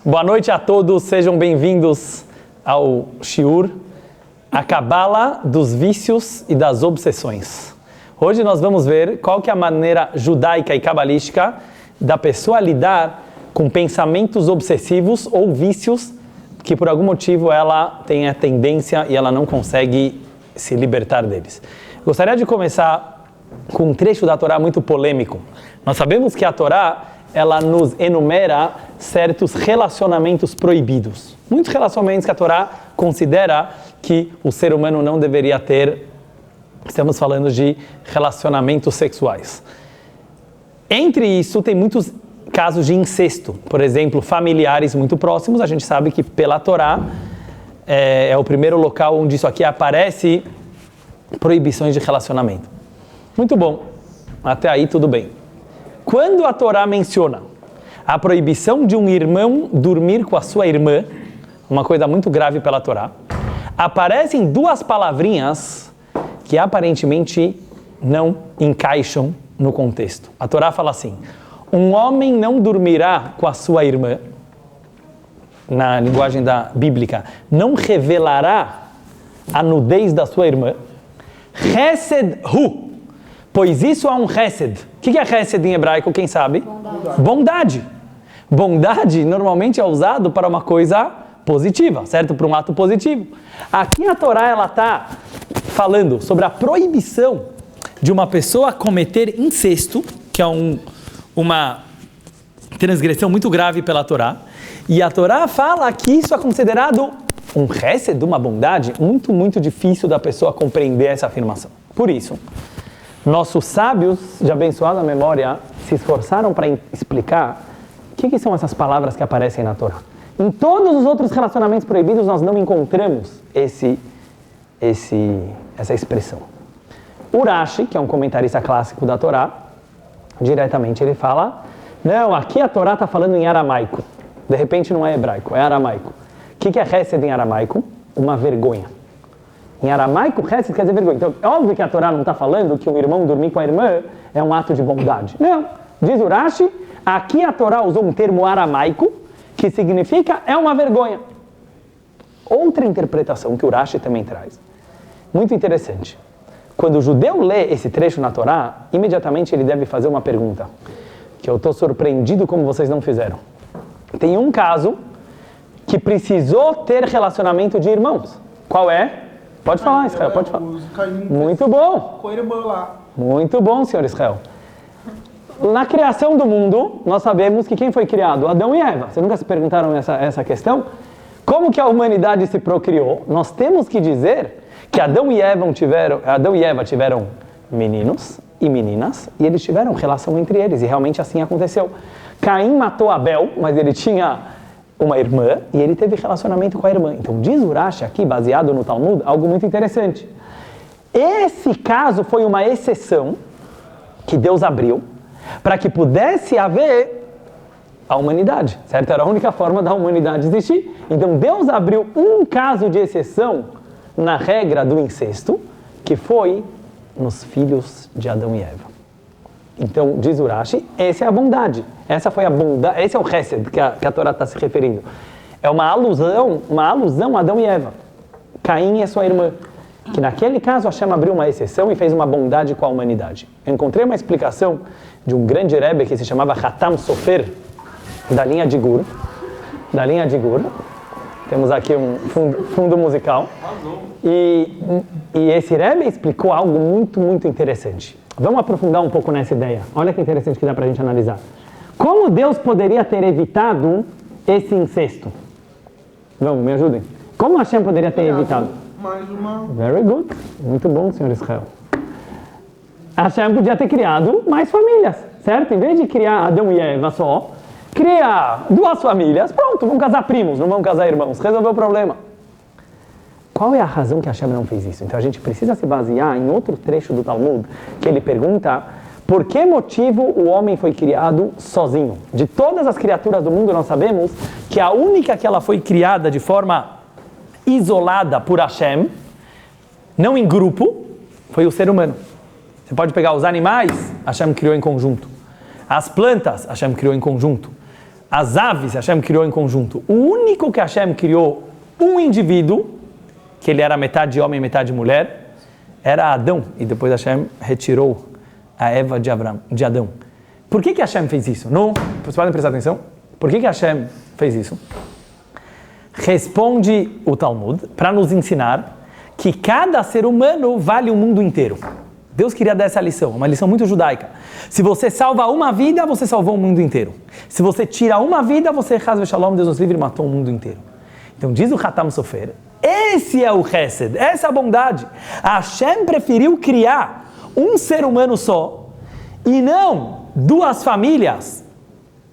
Boa noite a todos, sejam bem-vindos ao Shiur, a Cabala dos vícios e das obsessões. Hoje nós vamos ver qual que é a maneira judaica e cabalística da pessoa lidar com pensamentos obsessivos ou vícios que por algum motivo ela tem a tendência e ela não consegue se libertar deles. Gostaria de começar com um trecho da Torá muito polêmico. Nós sabemos que a Torá ela nos enumera certos relacionamentos proibidos. Muitos relacionamentos que a Torá considera que o ser humano não deveria ter. Estamos falando de relacionamentos sexuais. Entre isso, tem muitos casos de incesto. Por exemplo, familiares muito próximos. A gente sabe que pela Torá é o primeiro local onde isso aqui aparece, proibições de relacionamento. Muito bom. Até aí tudo bem. Quando a Torá menciona a proibição de um irmão dormir com a sua irmã, uma coisa muito grave pela Torá, aparecem duas palavrinhas que aparentemente não encaixam no contexto. A Torá fala assim: um homem não dormirá com a sua irmã, na linguagem bíblica, não revelará a nudez da sua irmã, Chesed hu, pois isso é um Chesed. O que é Chesed em hebraico, quem sabe? Bondade. Bondade normalmente é usado para uma coisa positiva, certo? Para um ato positivo. Aqui a Torá ela está falando sobre a proibição de uma pessoa cometer incesto, que é uma transgressão muito grave pela Torá. E a Torá fala que isso é considerado um Chesed, uma bondade, muito, muito difícil da pessoa compreender essa afirmação. Por isso, nossos sábios, de abençoada memória, se esforçaram para explicar o que são essas palavras que aparecem na Torá. Em todos os outros relacionamentos proibidos, nós não encontramos essa expressão. Urashi, que é um comentarista clássico da Torá, diretamente ele fala, não, aqui a Torá está falando em aramaico. De repente não é hebraico, é aramaico. O que é Chesed em aramaico? Uma vergonha. Em aramaico, Chesed quer dizer vergonha. Então, é óbvio que a Torá não está falando que um irmão dormir com a irmã é um ato de bondade. Não. Diz Urashi, aqui a Torá usou um termo aramaico, que significa é uma vergonha. Outra interpretação que Urashi também traz, muito interessante. Quando o judeu lê esse trecho na Torá, imediatamente ele deve fazer uma pergunta, que eu estou surpreendido como vocês não fizeram. Tem um caso que precisou ter relacionamento de irmãos. Qual é? Pode falar, Israel, pode falar. Muito bom. Com a irmã lá. Muito bom, senhor Israel. Na criação do mundo, nós sabemos que quem foi criado? Adão e Eva. Vocês nunca se perguntaram essa questão? Como que a humanidade se procriou? Nós temos que dizer que Adão e Eva tiveram meninos e meninas, e eles tiveram relação entre eles, e realmente assim aconteceu. Caim matou Abel, mas ele tinha uma irmã, e ele teve relacionamento com a irmã. Então diz Urashi aqui, baseado no Talmud, algo muito interessante. Esse caso foi uma exceção que Deus abriu para que pudesse haver a humanidade, certo? Era a única forma da humanidade existir. Então Deus abriu um caso de exceção na regra do incesto, que foi nos filhos de Adão e Eva. Então, diz Urashi, essa é a bondade. Essa foi a bondade, esse é o Chesed que a Torá está se referindo. É uma alusão a Adão e Eva. Caim é sua irmã. Que naquele caso Hashem abriu uma exceção e fez uma bondade com a humanidade. Eu encontrei uma explicação de um grande Rebbe que se chamava Hatam Sofer, da linha de Gur. Temos aqui um fundo musical. E esse Rebbe explicou algo muito, muito interessante. Vamos aprofundar um pouco nessa ideia. Olha que interessante que dá para a gente analisar. Como Deus poderia ter evitado esse incesto? Vamos, me ajudem. Como Hashem poderia ter evitado? Mais uma. Very good. Muito bom, senhor Israel. Hashem podia ter criado mais famílias, certo? Em vez de criar Adão e Eva só, cria duas famílias, pronto, vão casar primos, não vão casar irmãos. Resolveu o problema. Qual é a razão que Hashem não fez isso? Então a gente precisa se basear em outro trecho do Talmud, que ele pergunta por que motivo o homem foi criado sozinho. De todas as criaturas do mundo, nós sabemos que a única que ela foi criada de forma isolada por Hashem, não em grupo, foi o ser humano. Você pode pegar os animais, Hashem criou em conjunto. As plantas, Hashem criou em conjunto. as aves Hashem criou em conjunto. O único que Hashem criou um indivíduo, que ele era metade homem e metade mulher, era Adão. E depois Hashem retirou a Eva de Adão. Por que Hashem fez isso? Não, vocês podem prestar atenção? Por que Hashem fez isso? Responde o Talmud para nos ensinar que cada ser humano vale o mundo inteiro. Deus queria dar essa lição, uma lição muito judaica. Se você salva uma vida, você salvou o mundo inteiro. Se você tira uma vida, você, Chas v'Shalom, Deus nos livre, matou o mundo inteiro. Então diz o Hatam Sofer, esse é o Chesed, essa é a bondade. Hashem preferiu criar um ser humano só e não duas famílias,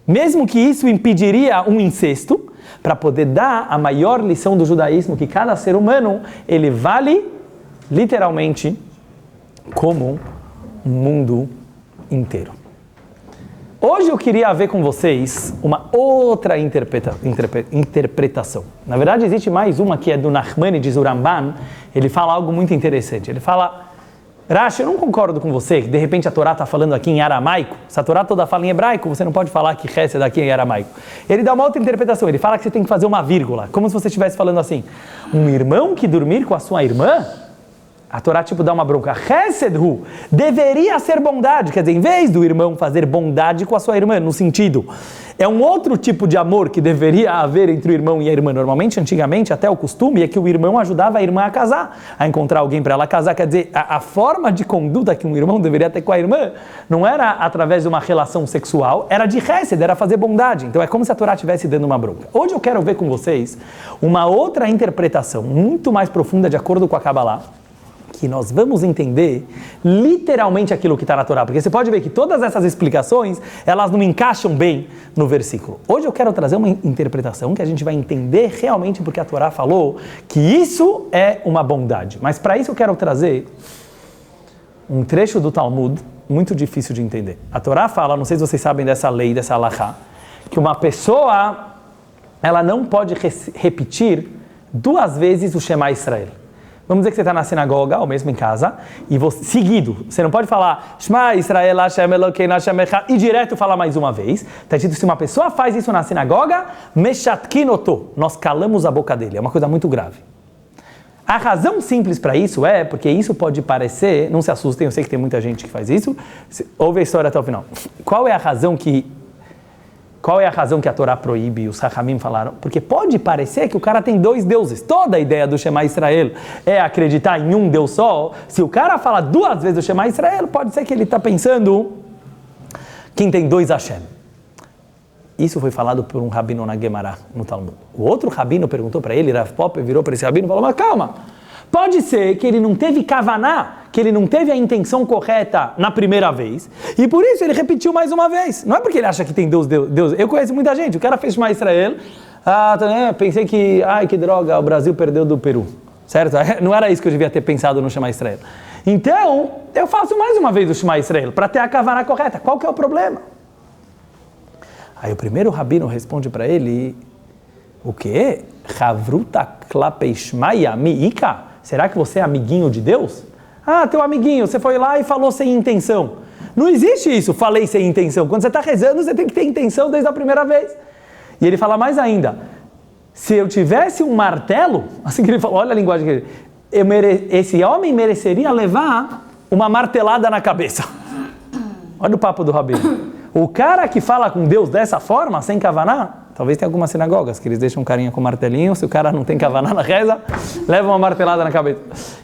mesmo que isso impediria um incesto, para poder dar a maior lição do judaísmo, que cada ser humano, ele vale literalmente como um mundo inteiro. Hoje eu queria ver com vocês uma outra interpretação. Na verdade existe mais uma que é do Nachmanides, o Ramban. Ele fala algo muito interessante. Ele fala, Rashi, eu não concordo com você, que de repente a Torá está falando aqui em aramaico. Se a Torá toda fala em hebraico, você não pode falar que Chesed daqui em aramaico. Ele dá uma outra interpretação, ele fala que você tem que fazer uma vírgula, como se você estivesse falando assim, um irmão que dormir com a sua irmã, a Torá tipo dá uma bronca, Chesed hu, deveria ser bondade, quer dizer, em vez do irmão fazer bondade com a sua irmã, no sentido, é um outro tipo de amor que deveria haver entre o irmão e a irmã. Normalmente, antigamente, até o costume é que o irmão ajudava a irmã a casar, a encontrar alguém para ela casar. Quer dizer, a forma de conduta que um irmão deveria ter com a irmã não era através de uma relação sexual, era de chesed, era fazer bondade. Então é como se a Torá estivesse dando uma bronca. Hoje eu quero ver com vocês uma outra interpretação muito mais profunda de acordo com a Kabbalah, que nós vamos entender literalmente aquilo que está na Torá, porque você pode ver que todas essas explicações, elas não encaixam bem no versículo. Hoje eu quero trazer uma interpretação que a gente vai entender realmente porque a Torá falou que isso é uma bondade. Mas para isso eu quero trazer um trecho do Talmud muito difícil de entender. A Torá fala, não sei se vocês sabem dessa lei, dessa halachá, que uma pessoa, ela não pode repetir duas vezes o Shema Israel. Vamos dizer que você está na sinagoga, ou mesmo em casa, e você, seguido, você não pode falar Shema Israel, Hashem Elokeinu, Hashem Echad, e direto falar mais uma vez. Está escrito, se uma pessoa faz isso na sinagoga, Meshatkin oto, nós calamos a boca dele. É uma coisa muito grave. A razão simples para isso é, porque isso pode parecer, não se assustem, eu sei que tem muita gente que faz isso, ouve a história até o final. Qual é a razão que a Torá proíbe e os Hachamim falaram? Porque pode parecer que o cara tem dois deuses. Toda a ideia do Shema Israel é acreditar em um Deus só. Se o cara fala duas vezes o Shema Israel, pode ser que ele está pensando quem tem dois Hashem. Isso foi falado por um rabino na Gemara, no Talmud. O outro rabino perguntou para ele, Rav Popper virou para esse rabino e falou, mas calma, pode ser que ele não teve kavaná, que ele não teve a intenção correta na primeira vez, e por isso ele repetiu mais uma vez. Não é porque ele acha que tem Deus. Eu conheço muita gente, o cara fez Shema Israel, pensei que, que droga, o Brasil perdeu do Peru, certo? Não era isso que eu devia ter pensado no Shema Israel. Então, eu faço mais uma vez o Shema Israel, para ter a kavaná correta. Qual que é o problema? Aí o primeiro rabino responde para ele, o quê? Chavruta klapeishmaya miika? Será que você é amiguinho de Deus? Teu amiguinho, você foi lá e falou sem intenção. Não existe isso, falei sem intenção. Quando você está rezando, você tem que ter intenção desde a primeira vez. E ele fala mais ainda, se eu tivesse um martelo, assim que ele falou, olha a linguagem que ele, esse homem mereceria levar uma martelada na cabeça. Olha o papo do rabino. O cara que fala com Deus dessa forma, sem kavaná, talvez tenha algumas sinagogas que eles deixam um carinha com martelinho, se o cara não tem kavaná na reza, leva uma martelada na cabeça.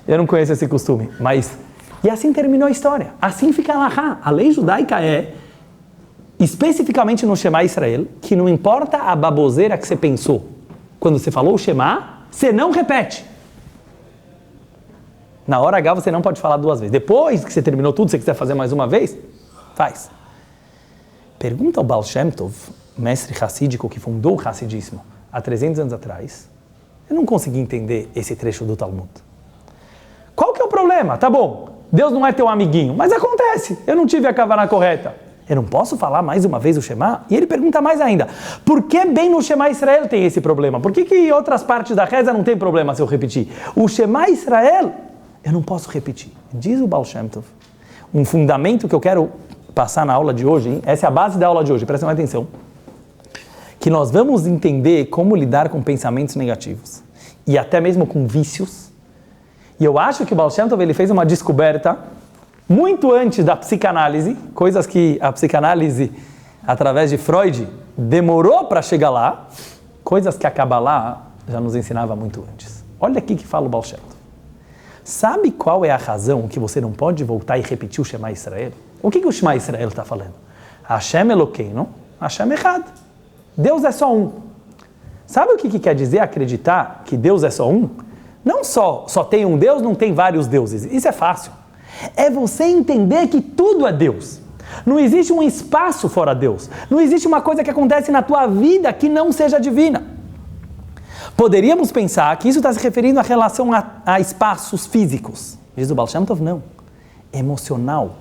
Eu não conheço esse costume, mas... E assim terminou a história. Assim fica a halachá. A lei judaica é, especificamente no Shema Israel, que não importa a baboseira que você pensou. Quando você falou o Shema, você não repete. Na hora H você não pode falar duas vezes. Depois que você terminou tudo, se você quiser fazer mais uma vez, faz. Pergunta ao Baal Shem Tov, mestre hassídico que fundou o hassidismo há 300 anos atrás, eu não consegui entender esse trecho do Talmud. Qual que é o problema? Tá bom, Deus não é teu amiguinho, mas acontece, eu não tive a kavaná correta. Eu não posso falar mais uma vez o Shema? E ele pergunta mais ainda, por que bem no Shema Israel tem esse problema? Por que em outras partes da reza não tem problema se eu repetir? O Shema Israel, eu não posso repetir. Diz o Baal Shem Tov, um fundamento que eu quero passar na aula de hoje, hein? Essa é a base da aula de hoje, prestem atenção. que nós vamos entender como lidar com pensamentos negativos e até mesmo com vícios. E eu acho que o Baal Shem Tov, ele fez uma descoberta muito antes da psicanálise, coisas que a psicanálise, através de Freud, demorou para chegar lá, coisas que a Kabbalah já nos ensinava muito antes. Olha aqui que fala o Baal Shem Tov. Sabe qual é a razão que você não pode voltar e repetir o Shema Israel? O que o Shema Israel está falando? Hashem Elokeinu, Hashem Echad. Deus é só um. Sabe o que quer dizer acreditar que Deus é só um? Não só tem um Deus, não tem vários deuses. Isso é fácil. É você entender que tudo é Deus. Não existe um espaço fora Deus. Não existe uma coisa que acontece na tua vida que não seja divina. Poderíamos pensar que isso está se referindo à relação a espaços físicos. Diz o Baal Shem Tov, não. Emocional,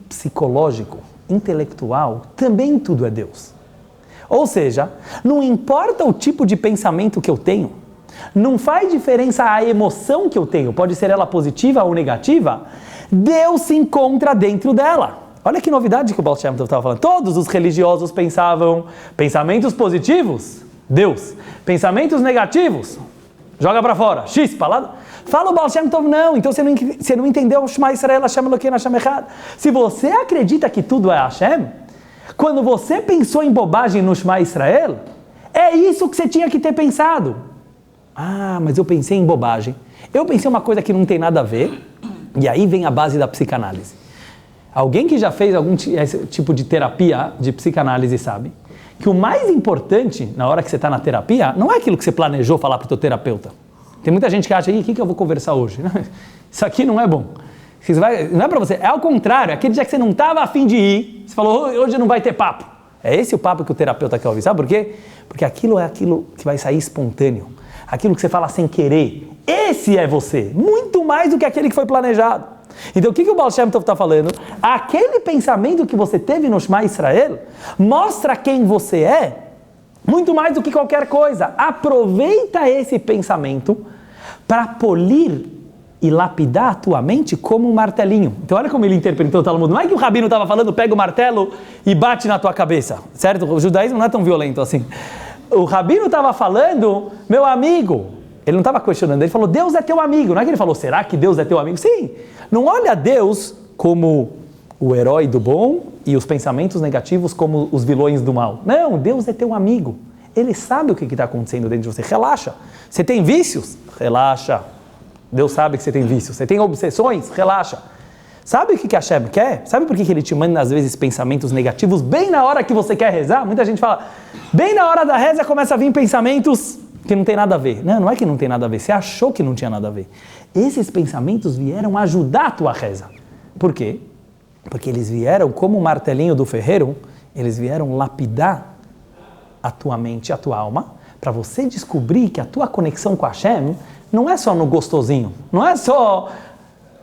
psicológico, intelectual, também tudo é Deus. Ou seja, não importa o tipo de pensamento que eu tenho, não faz diferença a emoção que eu tenho, pode ser ela positiva ou negativa, Deus se encontra dentro dela. Olha que novidade que o Baal Shem Tov estava falando. Todos os religiosos pensavam pensamentos positivos, Deus. Pensamentos negativos, joga para fora, chispa lá. Fala o Baal Shem Tov, não, então você não entendeu o Shema Israel, Hashem Elokeinu, Hashem Echad. Se você acredita que tudo é Hashem, quando você pensou em bobagem no Shema Israel, é isso que você tinha que ter pensado. Ah, mas eu pensei em bobagem. Eu pensei uma coisa que não tem nada a ver, e aí vem a base da psicanálise. Alguém que já fez algum tipo de terapia de psicanálise sabe que o mais importante na hora que você está na terapia não é aquilo que você planejou falar para o teu terapeuta. Tem muita gente que acha, o que eu vou conversar hoje? Isso aqui não é bom. Não é para você, é ao contrário, aquele dia que você não estava a fim de ir, você falou, hoje não vai ter papo. É esse o papo que o terapeuta quer ouvir, sabe por quê? Porque aquilo é aquilo que vai sair espontâneo, aquilo que você fala sem querer, esse é você, muito mais do que aquele que foi planejado. Então o que o Baal Shem Tov está falando? Aquele pensamento que você teve no Shema Israel mostra quem você é, muito mais do que qualquer coisa. Aproveita esse pensamento para polir e lapidar a tua mente como um martelinho. Então olha como ele interpretou o Talmud. Não é que o Rabino estava falando, pega o martelo e bate na tua cabeça, certo? O judaísmo não é tão violento assim. O Rabino estava falando, meu amigo, ele não estava questionando, ele falou, Deus é teu amigo. Não é que ele falou, será que Deus é teu amigo? Sim, não olha Deus como o herói do bom e os pensamentos negativos como os vilões do mal. Não, Deus é teu amigo. Ele sabe o que está acontecendo dentro de você. Relaxa. Você tem vícios? Relaxa. Deus sabe que você tem vícios. Você tem obsessões? Relaxa. Sabe o que Hashem quer? Sabe por que ele te manda, às vezes, pensamentos negativos bem na hora que você quer rezar? Muita gente fala, bem na hora da reza começa a vir pensamentos que não tem nada a ver. Não, não é que não tem nada a ver. Você achou que não tinha nada a ver. Esses pensamentos vieram ajudar a tua reza. Por quê? Porque eles vieram, como o martelinho do ferreiro, eles vieram lapidar a tua mente, a tua alma, para você descobrir que a tua conexão com Hashem não é só no gostosinho, não é só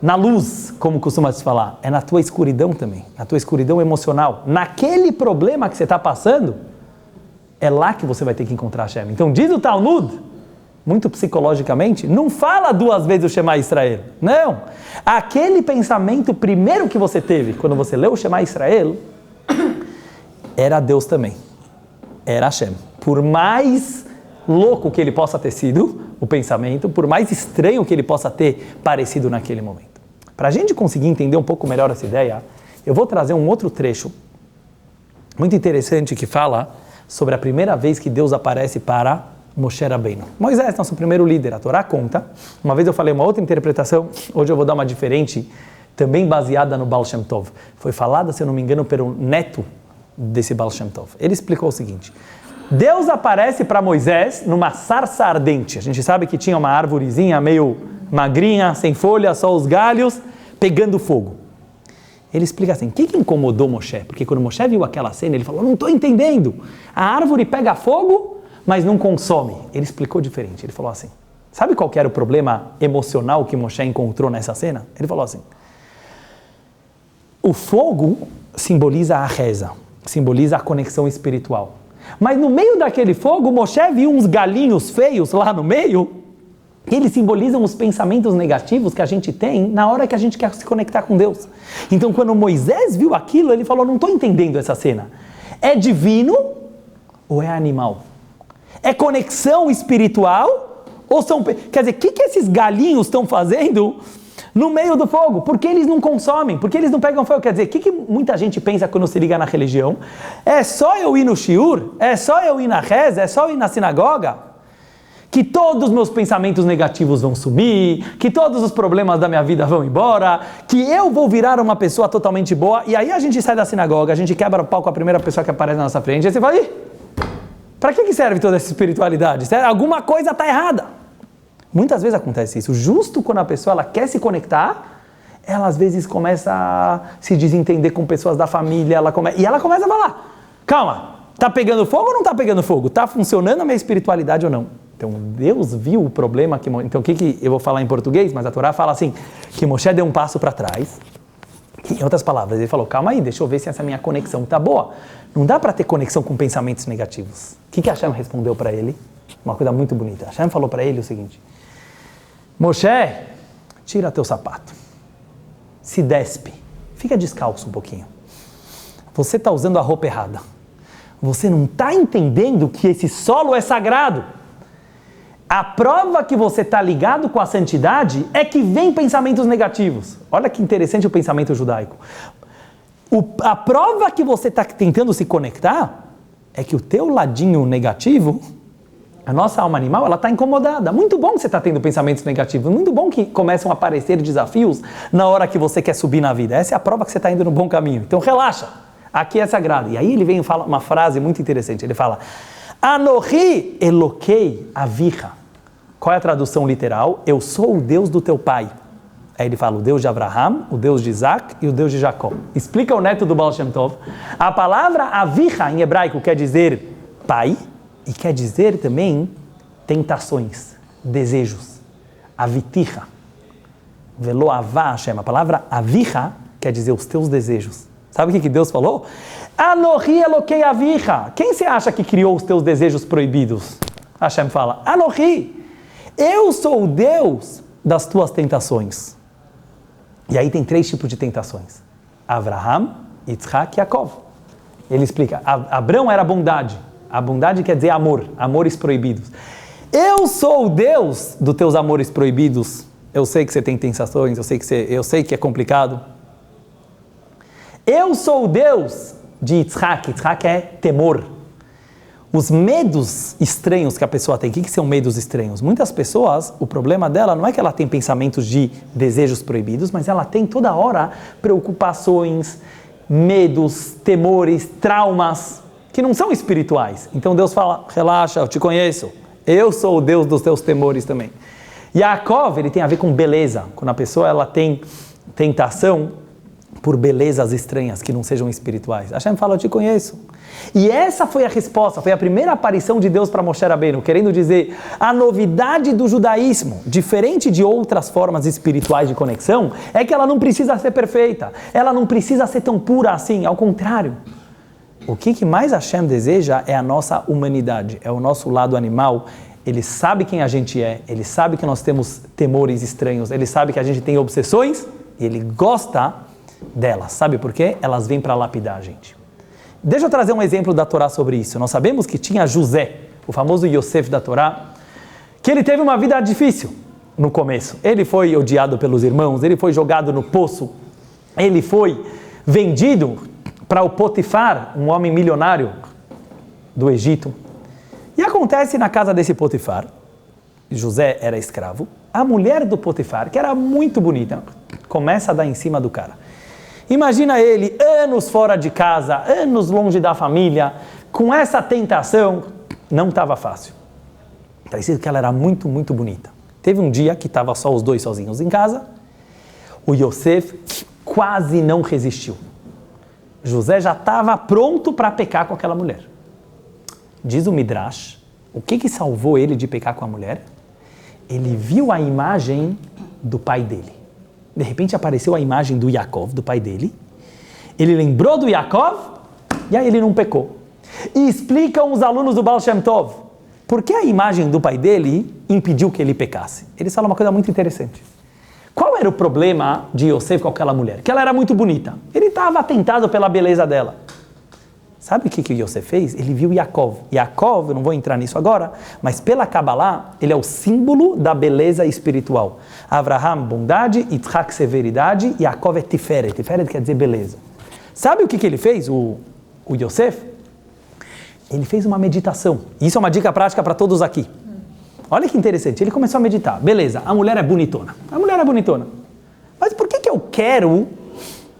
na luz, como costuma se falar, é na tua escuridão também, na tua escuridão emocional, naquele problema que você está passando, é lá que você vai ter que encontrar Hashem. Então diz o Talmud, muito psicologicamente, não fala duas vezes o Shema Israel, não, aquele pensamento primeiro que você teve, quando você leu o Shema Israel, era Deus também, era Hashem, por mais louco que ele possa ter sido, o pensamento, por mais estranho que ele possa ter parecido naquele momento. Para a gente conseguir entender um pouco melhor essa ideia, eu vou trazer um outro trecho muito interessante que fala sobre a primeira vez que Deus aparece para Moshe Rabbeinu. Moisés, nosso primeiro líder, a Torá conta. Uma vez eu falei uma outra interpretação, hoje eu vou dar uma diferente, também baseada no Baal Shem Tov. Foi falada, se eu não me engano, pelo neto desse Baal Shem Tov. Ele explicou o seguinte: Deus aparece para Moisés numa sarça ardente. A gente sabe que tinha uma árvorezinha meio magrinha, sem folha, só os galhos, pegando fogo. Ele explica assim, o que incomodou Moshe? Porque quando Moshe viu aquela cena, ele falou, não estou entendendo. A árvore pega fogo, mas não consome. Ele explicou diferente. Ele falou assim, sabe qual que era o problema emocional que Moshe encontrou nessa cena? Ele falou assim, o fogo simboliza a reza, simboliza a conexão espiritual. Mas no meio daquele fogo, Moshe viu uns galinhos feios lá no meio, que eles simbolizam os pensamentos negativos que a gente tem na hora que a gente quer se conectar com Deus. Então, quando Moisés viu aquilo, ele falou, não estou entendendo essa cena. É divino ou é animal? É conexão espiritual ou são... Quer dizer, o que esses galinhos estão fazendo no meio do fogo? Por que eles não consomem? Por que eles não pegam fogo? Quer dizer, o que muita gente pensa quando se liga na religião? É só eu ir no shiur? É só eu ir na reza? É só eu ir na sinagoga? Que todos os meus pensamentos negativos vão sumir, que todos os problemas da minha vida vão embora, que eu vou virar uma pessoa totalmente boa, e aí a gente sai da sinagoga, a gente quebra o pau com a primeira pessoa que aparece na nossa frente, e aí você fala, para que serve toda essa espiritualidade? Alguma coisa está errada. Muitas vezes acontece isso, justo quando a pessoa ela quer se conectar, ela às vezes começa a se desentender com pessoas da família, e ela começa a falar, calma, tá pegando fogo ou não tá pegando fogo? Tá funcionando a minha espiritualidade ou não? Então Deus viu o problema, então o que eu vou falar em português, mas a Torá fala assim, que Moshe deu um passo para trás, que, em outras palavras, ele falou, calma aí, deixa eu ver se essa minha conexão tá boa. Não dá para ter conexão com pensamentos negativos. O que Hashem respondeu para ele? Uma coisa muito bonita. Hashem falou para ele o seguinte, Moshe, tira teu sapato, se despe, fica descalço um pouquinho. Você está usando a roupa errada. Você não está entendendo que esse solo é sagrado. A prova que você está ligado com a santidade é que vem pensamentos negativos. Olha que interessante o pensamento judaico. A prova que você está tentando se conectar é que o teu ladinho negativo, a nossa alma animal, ela está incomodada. Muito bom que você está tendo pensamentos negativos. Muito bom que começam a aparecer desafios na hora que você quer subir na vida. Essa é a prova que você está indo no bom caminho. Então relaxa, aqui é sagrado. E aí ele vem e fala uma frase muito interessante. Ele fala, Anohi Elokei Avicha. Qual é a tradução literal? Eu sou o Deus do teu pai. Aí ele fala o Deus de Abraham, o Deus de Isaac e o Deus de Jacó. Explica o neto do Baal Shem Tov. A palavra Avicha em hebraico quer dizer pai e quer dizer também tentações, desejos. Aviticha. Velo avá Hashem. A palavra Avicha quer dizer os teus desejos. Sabe o que Deus falou? Anohi Elokei Avicha. Quem você acha que criou os teus desejos proibidos? Hashem fala, Anohi. Eu sou o Deus das tuas tentações. E aí tem 3 tipos de tentações. Abraham, Yitzhak e Yaakov. Ele explica, Abrão era bondade. A bondade quer dizer amor, amores proibidos. Eu sou o Deus dos teus amores proibidos. Eu sei que você tem tentações, eu sei que é complicado. Eu sou o Deus de Yitzhak. Yitzhak é temor. Os medos estranhos que a pessoa tem. O que são medos estranhos? Muitas pessoas, o problema dela não é que ela tem pensamentos de desejos proibidos, mas ela tem toda hora preocupações, medos, temores, traumas, que não são espirituais. Então Deus fala, relaxa, eu te conheço. Eu sou o Deus dos teus temores também. Yaakov, ele tem a ver com beleza. Quando a pessoa ela tem tentação por belezas estranhas que não sejam espirituais. Hashem fala, eu te conheço. E essa foi a resposta, foi a primeira aparição de Deus para Moshe Rabbeinu, querendo dizer, a novidade do judaísmo, diferente de outras formas espirituais de conexão, é que ela não precisa ser perfeita, ela não precisa ser tão pura assim, ao contrário. O que mais Hashem deseja é a nossa humanidade, é o nosso lado animal. Ele sabe quem a gente é, ele sabe que nós temos temores estranhos, ele sabe que a gente tem obsessões, e ele gosta delas. Sabe por quê? Elas vêm para lapidar a gente. Deixa eu trazer um exemplo da Torá sobre isso. Nós sabemos que tinha José, o famoso Yosef da Torá, que ele teve uma vida difícil no começo. Ele foi odiado pelos irmãos, ele foi jogado no poço, ele foi vendido para o Potifar, um homem milionário do Egito. E acontece na casa desse Potifar, José era escravo, a mulher do Potifar, que era muito bonita, começa a dar em cima do cara. Imagina ele, anos fora de casa, anos longe da família, com essa tentação, não estava fácil. Parecia que ela era muito, muito bonita. Teve um dia que estava só os dois sozinhos em casa, o Yosef quase não resistiu. José já estava pronto para pecar com aquela mulher. Diz o Midrash, o que salvou ele de pecar com a mulher? Ele viu a imagem do pai dele. De repente apareceu a imagem do Yaakov, do pai dele. Ele lembrou do Yaakov e aí ele não pecou. E explicam os alunos do Baal Shem Tov por que a imagem do pai dele impediu que ele pecasse. Eles falam uma coisa muito interessante. Qual era o problema de Yosef com aquela mulher? Que ela era muito bonita. Ele estava tentado pela beleza dela. Sabe o que Yosef fez? Ele viu Yaakov. Yaakov, eu não vou entrar nisso agora, mas pela Kabbalah, ele é o símbolo da beleza espiritual. Avraham, bondade, Yitzhak, severidade, e Yaakov é Tiferet. Tiferet quer dizer beleza. Sabe o que ele fez, o Yosef? Ele fez uma meditação. Isso é uma dica prática para todos aqui. Olha que interessante, ele começou a meditar. Beleza, a mulher é bonitona. A mulher é bonitona. Mas por que eu quero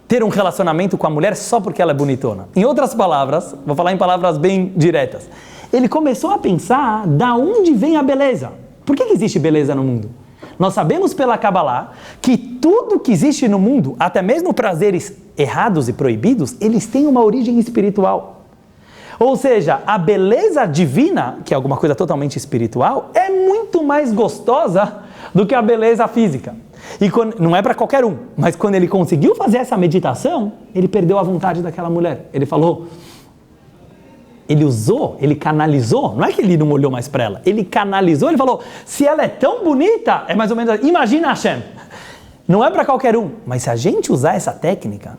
ter um relacionamento com a mulher só porque ela é bonitona? Em outras palavras, vou falar em palavras bem diretas. Ele começou a pensar da onde vem a beleza. Por que existe beleza no mundo? Nós sabemos pela Kabbalah que tudo que existe no mundo, até mesmo prazeres errados e proibidos, eles têm uma origem espiritual. Ou seja, a beleza divina, que é alguma coisa totalmente espiritual, é muito mais gostosa do que a beleza física. E não é para qualquer um, mas quando ele conseguiu fazer essa meditação, ele perdeu a vontade daquela mulher. Ele falou, ele usou, ele canalizou, não é que ele não olhou mais para ela, ele canalizou, ele falou, se ela é tão bonita, é mais ou menos, imagina Hashem. Não é para qualquer um, mas se a gente usar essa técnica,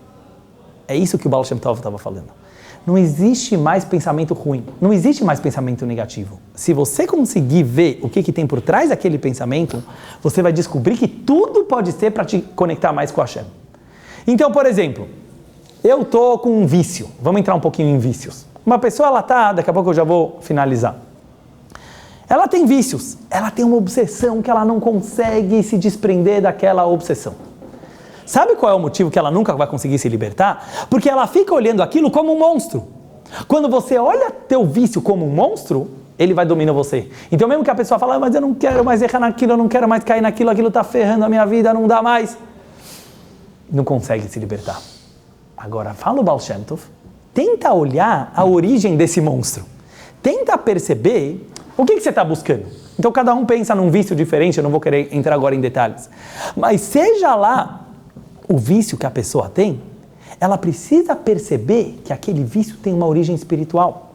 é isso que o Baal Shem Tov estava falando. Não existe mais pensamento ruim, não existe mais pensamento negativo. Se você conseguir ver o que tem por trás daquele pensamento, você vai descobrir que tudo pode ser para te conectar mais com Hashem. Então, por exemplo, eu estou com um vício, vamos entrar um pouquinho em vícios. Uma pessoa, daqui a pouco eu já vou finalizar. Ela tem vícios, ela tem uma obsessão que ela não consegue se desprender daquela obsessão. Sabe qual é o motivo que ela nunca vai conseguir se libertar? Porque ela fica olhando aquilo como um monstro. Quando você olha teu vício como um monstro, ele vai dominar você. Então mesmo que a pessoa fala, mas eu não quero mais errar naquilo, eu não quero mais cair naquilo, aquilo está ferrando a minha vida, não dá mais. Não consegue se libertar. Agora, fala o Baal Shem Tov, tenta olhar a origem desse monstro. Tenta perceber o que você está buscando. Então cada um pensa num vício diferente, eu não vou querer entrar agora em detalhes. Mas seja lá o vício que a pessoa tem, ela precisa perceber que aquele vício tem uma origem espiritual.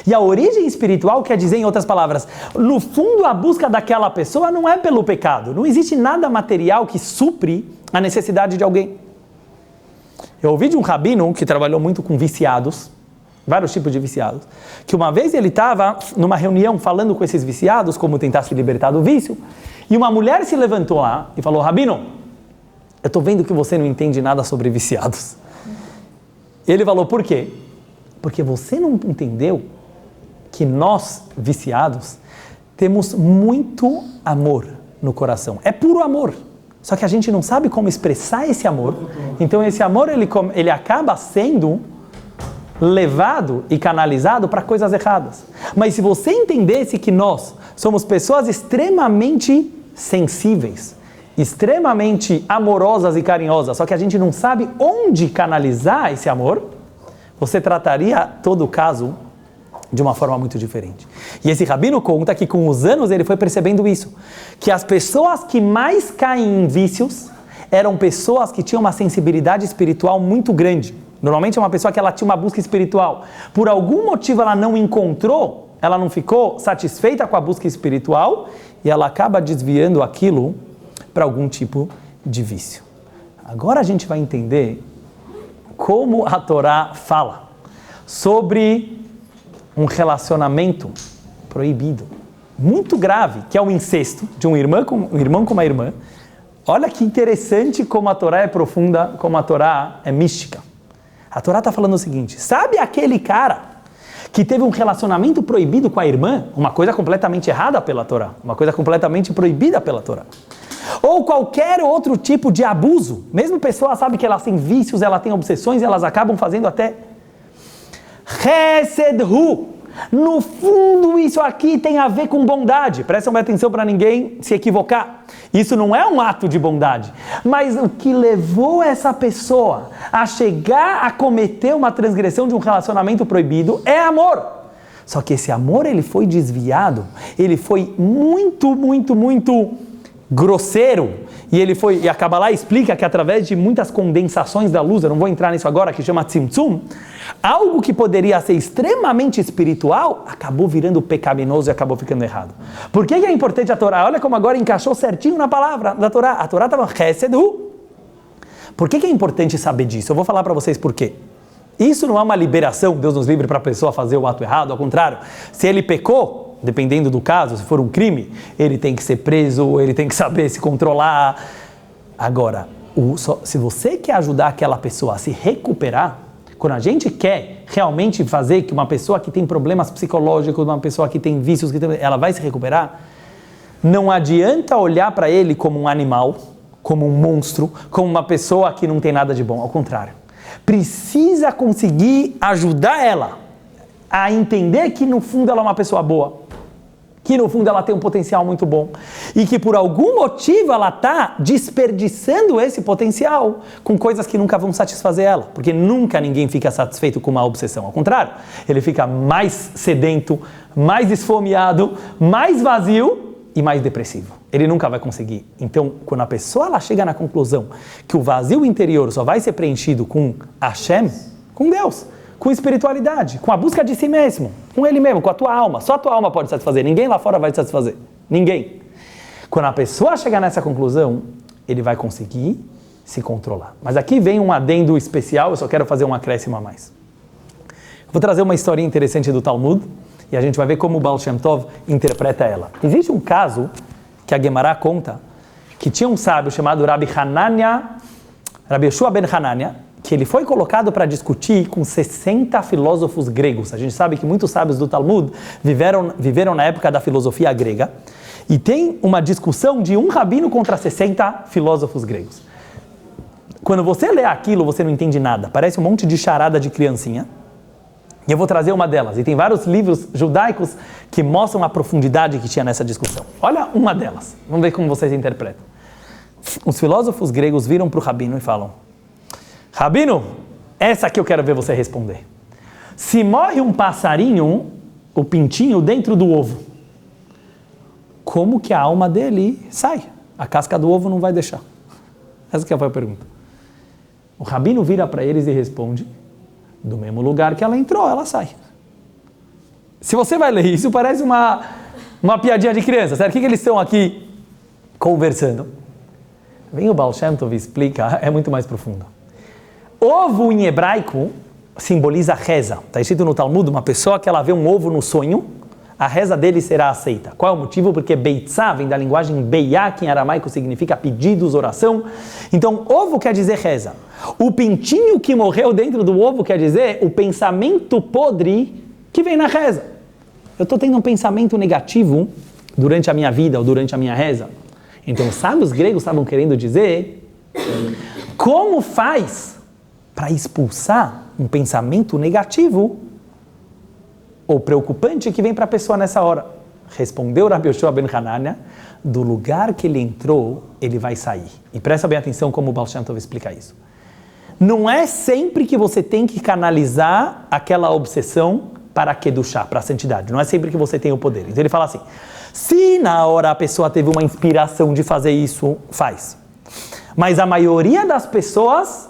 E a origem espiritual quer dizer, em outras palavras, no fundo a busca daquela pessoa não é pelo pecado. Não existe nada material que supre a necessidade de alguém. Eu ouvi de um rabino que trabalhou muito com viciados, vários tipos de viciados, que uma vez ele estava numa reunião falando com esses viciados, como tentar se libertar do vício, e uma mulher se levantou lá e falou, Rabino, eu estou vendo que você não entende nada sobre viciados. Ele falou, por quê? Porque você não entendeu que nós, viciados, temos muito amor no coração. É puro amor. Só que a gente não sabe como expressar esse amor. Então esse amor, ele acaba sendo levado e canalizado para coisas erradas. Mas se você entendesse que nós somos pessoas extremamente sensíveis, extremamente amorosas e carinhosas, só que a gente não sabe onde canalizar esse amor, você trataria todo o caso de uma forma muito diferente. E esse rabino conta que com os anos ele foi percebendo isso, que as pessoas que mais caem em vícios eram pessoas que tinham uma sensibilidade espiritual muito grande. Normalmente é uma pessoa que ela tinha uma busca espiritual. Por algum motivo ela não encontrou, ela não ficou satisfeita com a busca espiritual e ela acaba desviando aquilo para algum tipo de vício. Agora a gente vai entender como a Torá fala sobre um relacionamento proibido, muito grave, que é o incesto de um irmão com uma irmã. Olha que interessante como a Torá é profunda, como a Torá é mística. A Torá está falando o seguinte, sabe aquele cara que teve um relacionamento proibido com a irmã? Uma coisa completamente errada pela Torá, uma coisa completamente proibida pela Torá. Ou qualquer outro tipo de abuso. Mesmo pessoa sabe que elas têm vícios, elas têm obsessões, elas acabam fazendo até Chesed Hu. No fundo, isso aqui tem a ver com bondade. Prestem atenção para ninguém se equivocar. Isso não é um ato de bondade. Mas o que levou essa pessoa a chegar a cometer uma transgressão de um relacionamento proibido é amor. Só que esse amor, ele foi desviado. Ele foi muito, muito, muito grosseiro, e a Kabbalah explica que através de muitas condensações da luz, eu não vou entrar nisso agora, que chama Tzimtzum, algo que poderia ser extremamente espiritual, acabou virando pecaminoso e acabou ficando errado. Por que é importante a Torá? Olha como agora encaixou certinho na palavra da Torá. A Torá estava Chesed Hu. Por que é importante saber disso? Eu vou falar para vocês por quê. Isso não é uma liberação, Deus nos livre para a pessoa fazer o ato errado, ao contrário. Se ele pecou, dependendo do caso, se for um crime, ele tem que ser preso, ele tem que saber se controlar. Agora, se você quer ajudar aquela pessoa a se recuperar, quando a gente quer realmente fazer que uma pessoa que tem problemas psicológicos, uma pessoa que tem vícios, ela vai se recuperar, não adianta olhar para ele como um animal, como um monstro, como uma pessoa que não tem nada de bom, ao contrário. Precisa conseguir ajudar ela a entender que no fundo ela é uma pessoa boa, que no fundo ela tem um potencial muito bom e que por algum motivo ela está desperdiçando esse potencial com coisas que nunca vão satisfazer ela, porque nunca ninguém fica satisfeito com uma obsessão, ao contrário, ele fica mais sedento, mais esfomeado, mais vazio e mais depressivo. Ele nunca vai conseguir. Então, quando a pessoa ela chega na conclusão que o vazio interior só vai ser preenchido com Hashem, com Deus, com espiritualidade, com a busca de si mesmo, com ele mesmo, com a tua alma. Só a tua alma pode satisfazer, ninguém lá fora vai te satisfazer. Ninguém. Quando a pessoa chegar nessa conclusão, ele vai conseguir se controlar. Mas aqui vem um adendo especial, eu só quero fazer um acréscimo a mais. Eu vou trazer uma historinha interessante do Talmud, e a gente vai ver como o Baal Shem Tov interpreta ela. Existe um caso que a Gemara conta, que tinha um sábio chamado Rabbi Yeshua ben Hanania, que ele foi colocado para discutir com 60 filósofos gregos. A gente sabe que muitos sábios do Talmud viveram na época da filosofia grega, e tem uma discussão de um rabino contra 60 filósofos gregos. Quando você lê aquilo, você não entende nada. Parece um monte de charada de criancinha. E eu vou trazer uma delas. E tem vários livros judaicos que mostram a profundidade que tinha nessa discussão. Olha uma delas. Vamos ver como vocês interpretam. Os filósofos gregos viram para o rabino e falam: Rabino, essa aqui eu quero ver você responder. Se morre um passarinho, o pintinho, dentro do ovo, como que a alma dele sai? A casca do ovo não vai deixar. Essa que foi a pergunta. O rabino vira para eles e responde: do mesmo lugar que ela entrou, ela sai. Se você vai ler isso, parece uma piadinha de criança, certo? O que eles estão aqui conversando? Vem o Baal Shem Tov e explica, é muito mais profundo. Ovo em hebraico simboliza reza. Está escrito no Talmud, uma pessoa que ela vê um ovo no sonho, a reza dele será aceita. Qual é o motivo? Porque beitzá vem da linguagem beiá, que em aramaico significa pedidos, oração. Então, ovo quer dizer reza. O pintinho que morreu dentro do ovo quer dizer o pensamento podre que vem na reza. Eu estou tendo um pensamento negativo durante a minha vida ou durante a minha reza. Então, os sábios gregos estavam querendo dizer como faz para expulsar um pensamento negativo ou preocupante que vem para a pessoa nessa hora. Respondeu Rabbi Yeshua ben Hanania: do lugar que ele entrou, ele vai sair. E presta bem atenção como o Baal Shem Tov explica isso. Não é sempre que você tem que canalizar aquela obsessão para a Kedushá, para a santidade. Não é sempre que você tem o poder. Então ele fala assim: se na hora a pessoa teve uma inspiração de fazer isso, faz. Mas a maioria das pessoas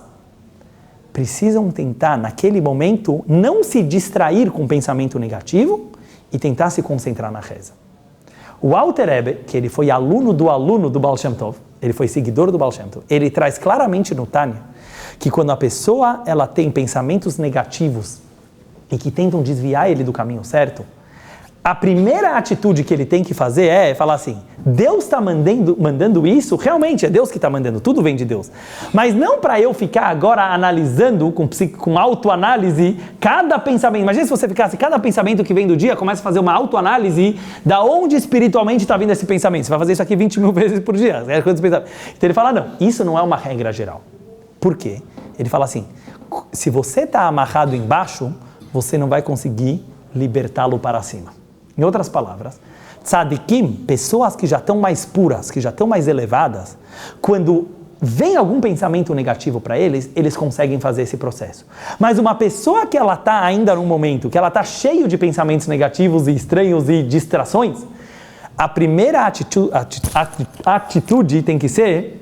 precisam tentar, naquele momento, não se distrair com pensamento negativo e tentar se concentrar na reza. O Alter Rebbe, que ele foi aluno do Baal Shem Tov, ele foi seguidor do Baal Shem Tov, ele traz claramente no Tânia que quando a pessoa ela tem pensamentos negativos e que tentam desviar ele do caminho certo, a primeira atitude que ele tem que fazer é falar assim: Deus está mandando isso, realmente é Deus que está mandando, tudo vem de Deus. Mas não para eu ficar agora analisando, com autoanálise, cada pensamento. Imagina se você ficasse, cada pensamento que vem do dia, começa a fazer uma autoanálise da onde espiritualmente está vindo esse pensamento. Você vai fazer isso aqui 20 mil vezes por dia. Então ele fala: não, isso não é uma regra geral. Por quê? Ele fala assim: se você está amarrado embaixo, você não vai conseguir libertá-lo para cima. Em outras palavras, tzadikim, pessoas que já estão mais puras, que já estão mais elevadas, quando vem algum pensamento negativo para eles, eles conseguem fazer esse processo. Mas uma pessoa que ela está ainda num momento, que ela está cheio de pensamentos negativos e estranhos e distrações, a primeira atitude tem que ser: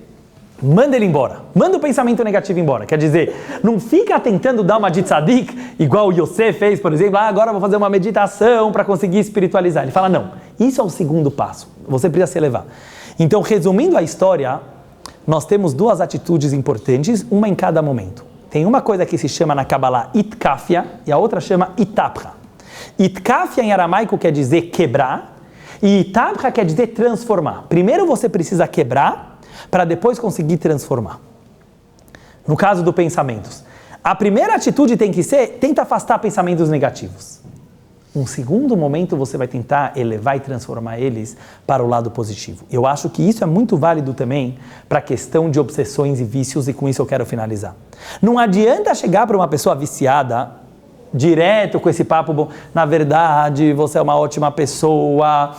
manda ele embora. Manda o pensamento negativo embora. Quer dizer, não fica tentando dar uma de tzadik, igual o Yosef fez, por exemplo. Agora eu vou fazer uma meditação para conseguir espiritualizar. Ele fala: não, isso é o segundo passo. Você precisa se elevar. Então, resumindo a história, nós temos duas atitudes importantes, uma em cada momento. tem uma coisa que se chama na Kabbalah Itkafia e a outra chama Itapcha. Itkafia em aramaico quer dizer quebrar e Itapcha quer dizer transformar. Primeiro você precisa quebrar para depois conseguir transformar. No caso dos pensamentos, a primeira atitude tem que ser, tenta afastar pensamentos negativos. Um segundo momento você vai tentar elevar e transformar eles para o lado positivo. Eu acho que isso é muito válido também para a questão de obsessões e vícios, e com isso eu quero finalizar. Não adianta chegar para uma pessoa viciada, direto com esse papo bom, na verdade você é uma ótima pessoa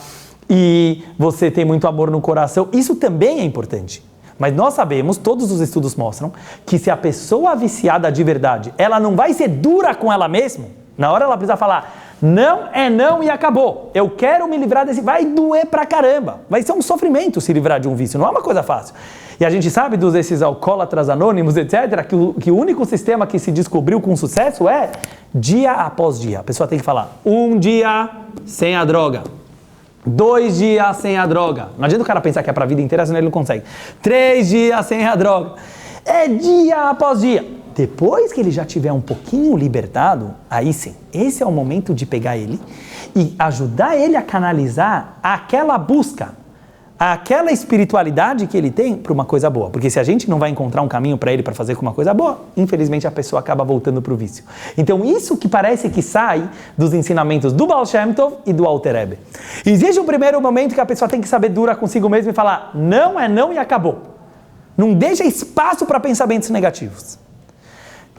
e você tem muito amor no coração. Isso também é importante. Mas nós sabemos, todos os estudos mostram, que se a pessoa viciada de verdade, ela não vai ser dura com ela mesma, na hora ela precisa falar, não é não e acabou. Eu quero me livrar desse... Vai doer pra caramba. Vai ser um sofrimento se livrar de um vício. Não é uma coisa fácil. E a gente sabe desses alcoólatras anônimos, etc., que o único sistema que se descobriu com sucesso é dia após dia. A pessoa tem que falar 1 dia sem a droga. 2 dias sem a droga. Não adianta o cara pensar que é pra vida inteira, senão ele não consegue. 3 dias sem a droga. É dia após dia. Depois que ele já tiver um pouquinho libertado, aí sim, esse é o momento de pegar ele e ajudar ele a canalizar aquela busca, aquela espiritualidade que ele tem para uma coisa boa. Porque se a gente não vai encontrar um caminho para ele para fazer com uma coisa boa, infelizmente a pessoa acaba voltando para o vício. Então isso que parece que sai dos ensinamentos do Baal Shem Tov e do Alter Rebbe. Existe um primeiro momento que a pessoa tem que saber dura consigo mesmo e falar, não é não e acabou. Não deixa espaço para pensamentos negativos.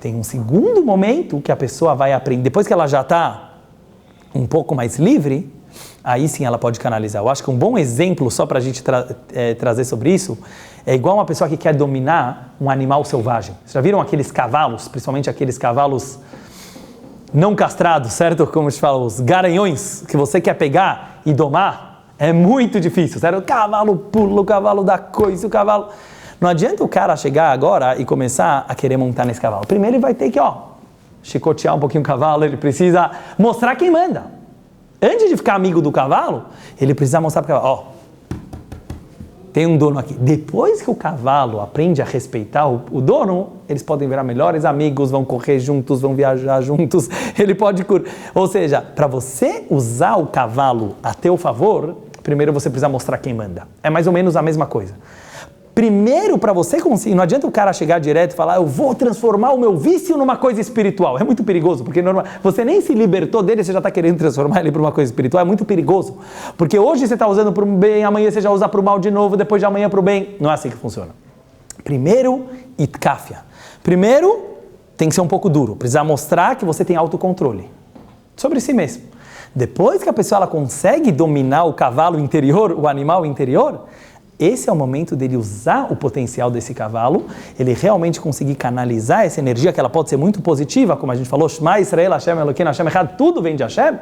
Tem um segundo momento que a pessoa vai aprender, depois que ela já está um pouco mais livre, aí sim ela pode canalizar. Eu acho que um bom exemplo, só para a gente trazer sobre isso, é igual uma pessoa que quer dominar um animal selvagem. Vocês já viram aqueles cavalos, principalmente aqueles cavalos não castrados, certo? Como se fala, os garanhões, que você quer pegar e domar, é muito difícil, certo? O cavalo pula, o cavalo dá coisa, o cavalo... Não adianta o cara chegar agora e começar a querer montar nesse cavalo. Primeiro ele vai ter que, chicotear um pouquinho o cavalo, ele precisa mostrar quem manda. Antes de ficar amigo do cavalo, ele precisa mostrar para o cavalo, tem um dono aqui. Depois que o cavalo aprende a respeitar o dono, eles podem virar melhores amigos, vão correr juntos, vão viajar juntos, ele pode... Ou seja, para você usar o cavalo a teu favor, primeiro você precisa mostrar quem manda. É mais ou menos a mesma coisa. Primeiro, para você conseguir, não adianta o cara chegar direto e falar, eu vou transformar o meu vício numa coisa espiritual. É muito perigoso, porque você nem se libertou dele, você já está querendo transformar ele para uma coisa espiritual. É muito perigoso, porque hoje você está usando para o bem, amanhã você já usa para o mal de novo, depois de amanhã para o bem. Não é assim que funciona. Primeiro, itkafia. Primeiro, tem que ser um pouco duro, precisa mostrar que você tem autocontrole sobre si mesmo. Depois que a pessoa ela consegue dominar o cavalo interior, o animal interior, esse é o momento dele usar o potencial desse cavalo, ele realmente conseguir canalizar essa energia, que ela pode ser muito positiva, como a gente falou, Shema Israel, Hashem Elokeinu, Hashem Echad, tudo vem de Hashem.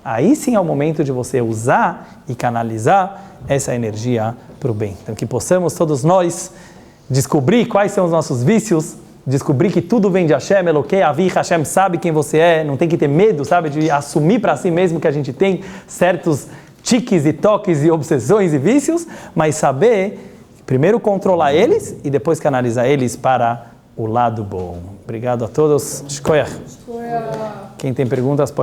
Aí sim é o momento de você usar e canalizar essa energia para o bem. Então que possamos todos nós descobrir quais são os nossos vícios, descobrir que tudo vem de Hashem, Elokei, Avi, Hashem sabe quem você é, não tem que ter medo, sabe, de assumir para si mesmo que a gente tem certos tiques e toques e obsessões e vícios, mas saber, primeiro controlar eles e depois canalizar eles para o lado bom. Obrigado a todos. Shkoyach. Quem tem perguntas pode